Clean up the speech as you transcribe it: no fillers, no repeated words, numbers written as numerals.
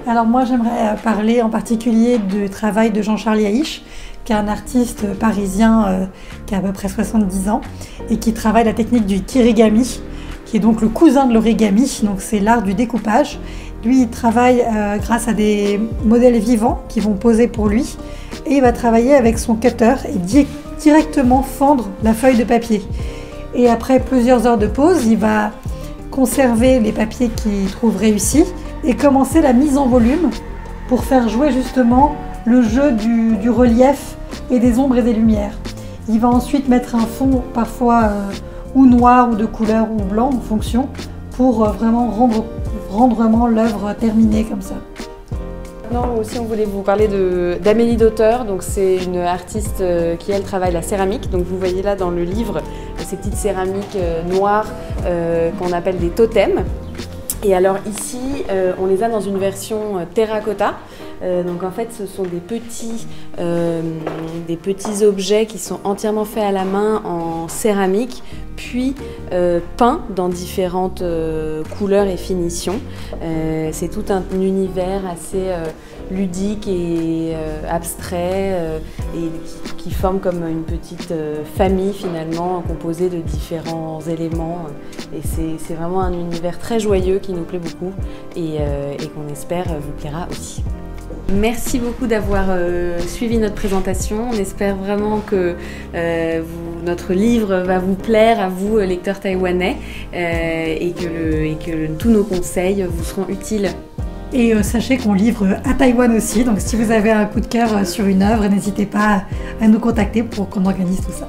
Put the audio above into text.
Alors moi j'aimerais parler en particulier du travail de Jean-Charles Yahish, qui est un artiste parisien qui a à peu près 70 ans et qui travaille la technique du kirigami, qui est donc le cousin de l'origami, donc c'est l'art du découpage. Lui il travaille grâce à des modèles vivants qui vont poser pour lui et il va travailler avec son cutter et directement fendre la feuille de papier. Et après plusieurs heures de pause, il va conserver les papiers qu'il trouve réussis et commencer la mise en volume pour faire jouer justement le jeu du relief et des ombres et des lumières. Il va ensuite mettre un fond parfois ou noir ou de couleur ou blanc en fonction pour vraiment rendre l'œuvre terminée comme ça. Maintenant aussi on voulait vous parler d'Amélie Dauteur, donc c'est une artiste qui elle travaille la céramique. Donc vous voyez là dans le livre ces petites céramiques noires qu'on appelle des totems. Et alors ici on les a dans une version terracotta. Donc en fait ce sont des petits objets qui sont entièrement faits à la main en céramique, puis peints dans différentes couleurs et finitions. C'est tout un univers assez ludique et abstrait et qui forme comme une petite famille finalement composée de différents éléments. Et c'est vraiment un univers très joyeux qui nous plaît beaucoup et qu'on espère vous plaira aussi. Merci beaucoup d'avoir suivi notre présentation. On espère vraiment que notre livre va vous plaire à vous, lecteurs taïwanais, et que tous nos conseils vous seront utiles. Et sachez qu'on livre à Taïwan aussi, donc si vous avez un coup de cœur sur une œuvre, n'hésitez pas à nous contacter pour qu'on organise tout ça.